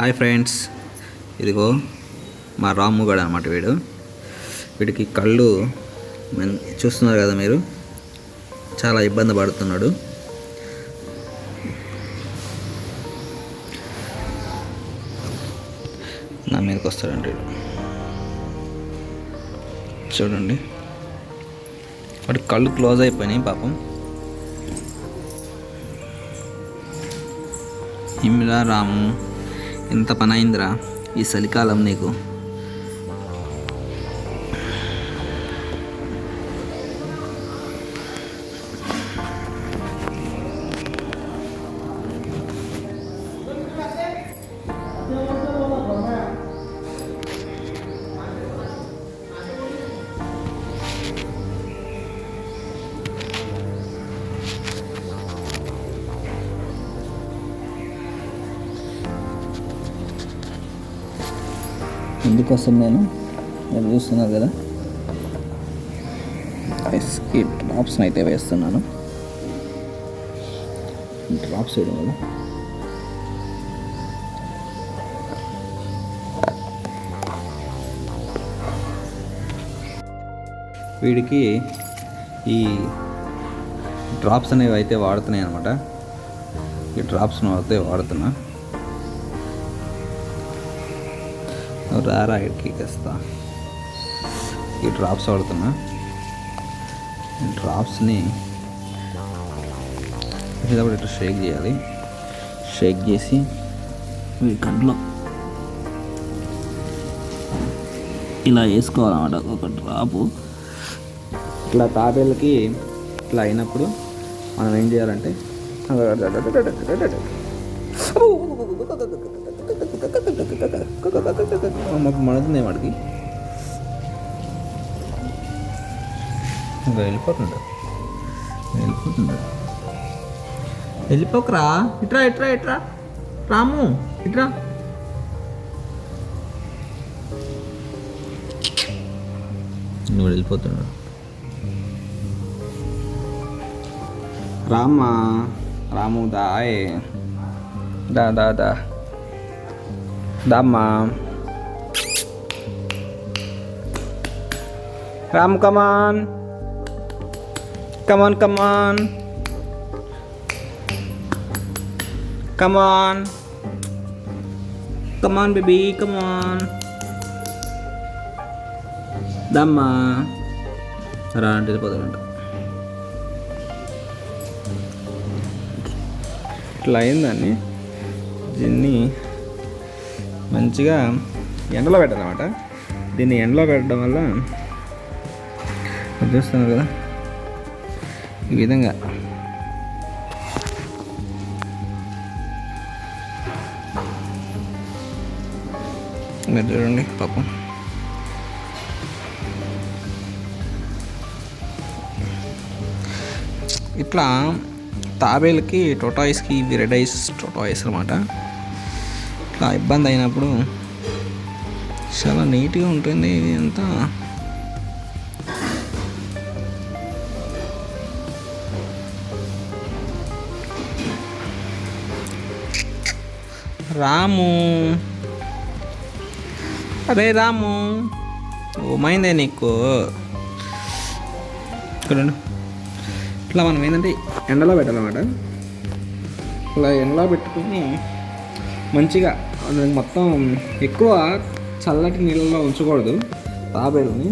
Hi friends, ఇదిగో మా రాముగాడు అనమాట. వీడికి కళ్ళు చూస్తున్నారు కదా మీరు, చాలా ఇబ్బంది పడుతున్నాడు. నా మీదకి వస్తాడండి చూడండి. వాడి కళ్ళు క్లోజ్ అయిపోయినాయి పాపం. ఇమ్మిరా రాము, ఎంత పని అయిందిరా ఈ చలికాలం నీకు. ఎందుకోసం నేను చూస్తున్నారు కదా, ఐస్కి డ్రాప్స్ని అయితే వేస్తున్నాను. డ్రాప్స్ వేయడం వల్ల వీడికి ఈ డ్రాప్స్ అనేవి అయితే వాడుతున్నాయి అనమాట. ఈ డ్రాప్స్ను అయితే వాడుతున్నా. రారా ఇక్కడికి తెస్తా. ఈ డ్రాప్స్ వాడుతున్నా. ఈ డ్రాప్స్ని ఇట్లా షేక్ చేయాలి. షేక్ చేసి ఈ కంట్లో ఇలా వేసుకోవాలన్నమాట. ఒక డ్రాపు ఇట్లా తాబేళ్ళకి ఇట్లా అయినప్పుడు మనం ఏం చేయాలంటే మాకు మనతుంది వాడికి. వెళ్ళిపోతుందా వెళ్ళిపోకరా. ఇట్రా ఇట్రా ఇట్రా రాము, ఇట్రా. నువ్వు వెళ్ళిపోతున్నాడు. రామ్మా, రాము దాయ్, దా దా దా దామ్మా. రామ్ కమాన్ కమాన్ కమాన్ కమాన్ కమాన్ బేబీ కమాన్. దమ్మా రా అంటే వెళ్ళిపోతాడంట. ఇట్లా అయిందాన్ని దీన్ని మంచిగా ఎండలో పెట్టాలన్నమాట. దీన్ని ఎండలో పెట్టడం వల్ల చూస్తున్నారు కదా ఈ విధంగా మీరు చూడండి పాపం. ఇట్లా తాబేలకి టోటాయిస్కి ఇవి రెడ్ ఐస్ టోటాయిస్ అనమాట. ఇట్లా ఇబ్బంది అయినప్పుడు చాలా నీట్గా ఉంటుంది ఇది అంతా. రాము, అరే రాము, ఓమైందే నీకు. చూడండి ఇట్లా మనం ఏంటంటే ఎండలో పెట్టాలన్నమాట. ఇలా ఎండలో పెట్టుకుని మంచిగా మొత్తం ఎక్కువ చల్లటి నీళ్ళలో ఉంచకూడదు తాబేలుని.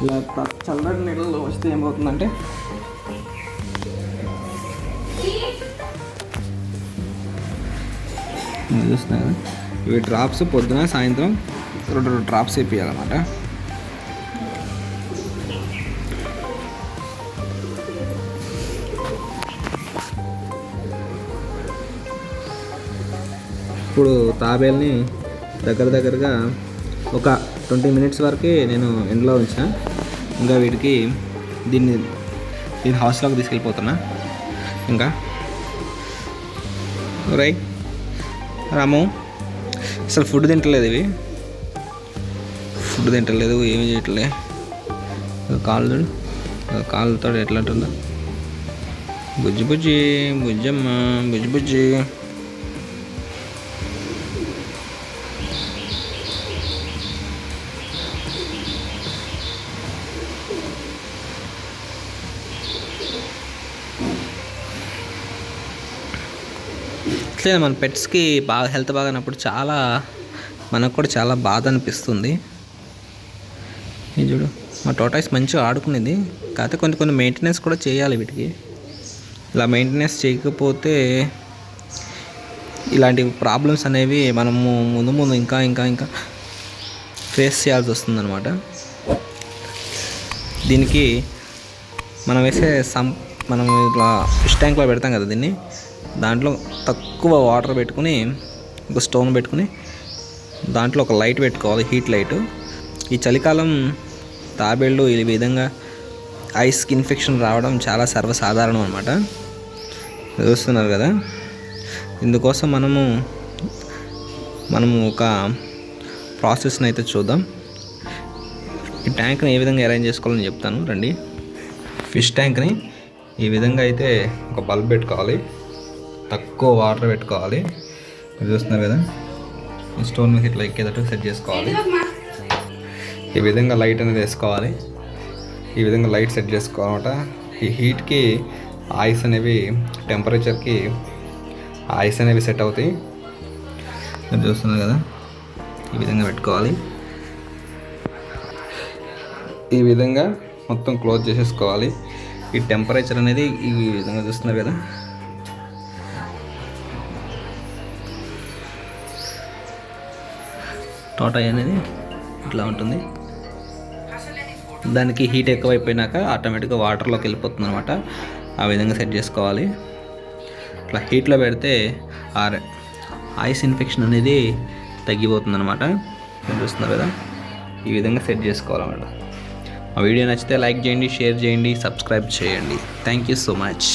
ఇలా చల్లటి నీళ్ళలో వస్తే ఏమవుతుందంటే చూస్తున్నా ఇవి డ్రాప్స్ పొద్దున సాయంత్రం రెండు డ్రాప్స్ వేయాలన్నమాట. ఇప్పుడు తాబేల్ని దగ్గరగా ఒక 20 మినిట్స్ వరకు నేను ఎండలో ఉంచిన. ఇంకా వీటికి దీన్ని హౌస్లోకి తీసుకెళ్ళిపోతున్నా. ఇంకా రైట్ రాము అసలు ఫుడ్ తింటలేదు, ఇవి ఫుడ్ తింటలేదు, ఏమి చేయట్లే. కాళ్ళు కాళ్ళతో ఎట్లా ఉంటుందో. బుజ్జి బుజ్జి బుజ్జమ్మ బుజ్జి బుజ్జి అట్లే మన పెట్స్కి బాగా హెల్త్ బాగానప్పుడు చాలా మనకు కూడా చాలా బాధ అనిపిస్తుంది. ఇది చూడు, మా టోటాయిస్ మంచిగా ఆడుకునేది. కాకపోతే కొన్ని మెయింటెనెన్స్ కూడా చేయాలి వీటికి. ఇలా మెయింటెనెన్స్ చేయకపోతే ఇలాంటి ప్రాబ్లమ్స్ అనేవి మనము ముందు ఇంకా ఫేస్ చేయాల్సి వస్తుందన్నమాట. దీనికి మనం వేసే మనం ఇట్లా ఫిష్ ట్యాంక్లో పెడతాం కదా దీన్ని, దాంట్లో తక్కువ వాటర్ పెట్టుకుని ఒక స్టోన్ పెట్టుకుని దాంట్లో ఒక లైట్ పెట్టుకోవాలి, హీట్ లైట్. ఈ చలికాలం తాబేళ్ళు ఈ విధంగా ఐస్కి ఇన్ఫెక్షన్ రావడం చాలా సర్వసాధారణం అనమాట. చూస్తున్నారు కదా. ఇందుకోసం మనము ఒక ప్రాసెస్ని అయితే చూద్దాం. ఈ ట్యాంక్ని ఏ విధంగా అరేంజ్ చేసుకోవాలని చెప్తాను రండి. ఫిష్ ట్యాంక్ని ఈ విధంగా అయితే ఒక బల్బ్ పెట్టుకోవాలి, తక్కువ వాటర్ పెట్టుకోవాలి. మీరు చూస్తున్నారు కదా, ఈ స్టోన్ మీద ఇట్లా ఎక్కేటట్టు సెట్ చేసుకోవాలి. ఈ విధంగా లైట్ అనేది వేసుకోవాలి. ఈ విధంగా లైట్ సెట్ చేసుకోవాలన్నమాట. ఈ హీట్కి ఐస్ అనేవి, టెంపరేచర్కి ఐస్ అనేవి సెట్ అవుతాయి. మీరు చూస్తున్నారు కదా, ఈ విధంగా పెట్టుకోవాలి. ఈ విధంగా మొత్తం క్లోజ్ చేసేసుకోవాలి. ఈ టెంపరేచర్ అనేది ఈ విధంగా చూస్తున్నారు కదా, టోటాయ్ అనేది ఇట్లా ఉంటుంది. దానికి హీట్ ఎక్కువైపోయినాక ఆటోమేటిక్గా వాటర్లోకి వెళ్ళిపోతుంది అనమాట. ఆ విధంగా సెట్ చేసుకోవాలి. ఇట్లా హీట్లో పెడితే ఐస్ ఇన్ఫెక్షన్ అనేది తగ్గిపోతుంది అనమాట. చూస్తున్నారు కదా, ఈ విధంగా సెట్ చేసుకోవాలన్నమాట. ఆ వీడియో నచ్చితే లైక్ చేయండి, షేర్ చేయండి, సబ్స్క్రైబ్ చేయండి. Thank you so much.